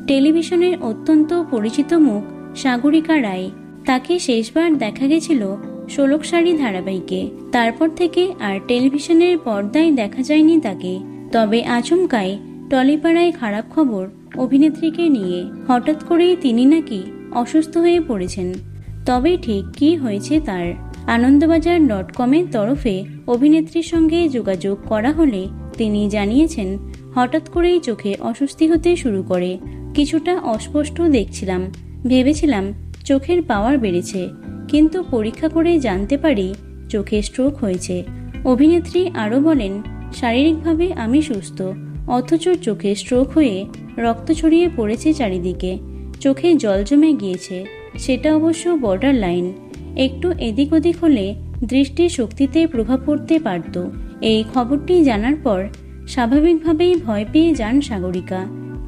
টেলিভিশনের অত্যন্ত পরিচিত মুখ সাগরিকা রায়। তাকে শেষবার দেখা গেছিল ষোলকসারি ধারাবাহিকে। তারপর থেকে আর টেলিভিশনের পর্দায় দেখা যায়নি তাকে। তবে আচমকাই টলিপাড়ায় খারাপ খবর অভিনেত্রীকে নিয়ে। হঠাৎ করেই তিনি নাকি অসুস্থ হয়ে পড়েছেন। তবে ঠিক কি হয়েছে তার? আনন্দবাজার.com-এর তরফে অভিনেত্রীর সঙ্গে যোগাযোগ করা হলে তিনি জানিয়েছেন, হঠাৎ করেই চোখে অস্বস্তি হতে শুরু করে। কিছুটা অস্পষ্ট দেখছিলাম, ভেবেছিলাম চোখের পাওয়ার বেড়েছে, কিন্তু পরীক্ষা করে জানতে পারি চোখে স্ট্রোক হয়েছে। অভিনেত্রী আরও বলেন, শারীরিকভাবে আমি সুস্থ, অথচ চোখে স্ট্রোক হয়ে রক্ত ছড়িয়ে পড়েছে চারিদিকে। চোখে জল জমে গিয়েছে, সেটা অবশ্য বর্ডার লাইন। একটু এদিক ওদিক হলে দৃষ্টি শক্তিতে প্রভাব পড়তে পারত। এই খবরটি জানার পর স্বাভাবিকভাবেই ভয় পেয়ে যান সাগরিকা।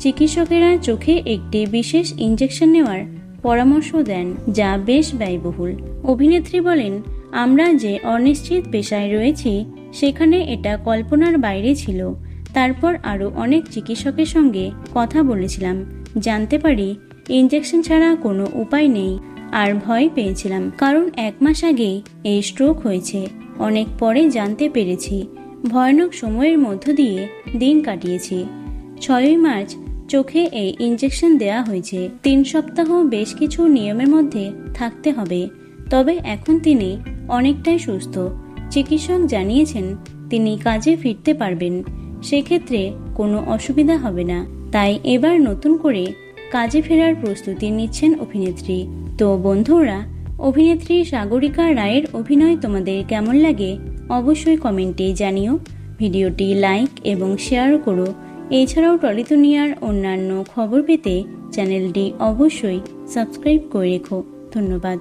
চিকিৎসকেরা চোখে একটি বিশেষ ইনজেকশন নেওয়ার পরামর্শ দেন, যা বেশ ব্যয়বহুল। অভিনেত্রী বলেন, আমরা যে অনিশ্চিত পেশায় রয়েছি সেখানে এটা কল্পনার বাইরে ছিল। তারপর আরও অনেক চিকিৎসকের সঙ্গে কথা বলেছিলাম, জানতে পারি ইনজেকশন ছাড়া কোনো উপায় নেই। আর ভয় পেয়েছিলাম, কারণ 1 মাস আগেই এই স্ট্রোক হয়েছে। অনেক পরে জানতে পেরেছি। ভয়ানক সময়ের মধ্য দিয়ে দিন কাটিয়েছি। 6ই মার্চ চোখে এই ইনজেকশন দেওয়া হয়েছে। 3 সপ্তাহ বেশ কিছু নিয়মের মধ্যে থাকতে হবে। তবে এখন তিনি অনেকটাই সুস্থ। চিকিৎসক জানিয়েছেন তিনি কাজে ফিরতে পারবেন, সেক্ষেত্রে কোনো অসুবিধা হবে না। তাই এবার নতুন করে কাজে ফেরার প্রস্তুতি নিচ্ছেন অভিনেত্রী। তো বন্ধুরা, অভিনেত্রী সাগরিকা রায়ের অভিনয় তোমাদের কেমন লাগে অবশ্যই কমেন্টে জানিও। ভিডিওটি লাইক এবং শেয়ার করো। এছাড়াও টলি দুনিয়ার অন্যান্য খবর পেতে চ্যানেলটি অবশ্যই সাবস্ক্রাইব করে রেখো। ধন্যবাদ।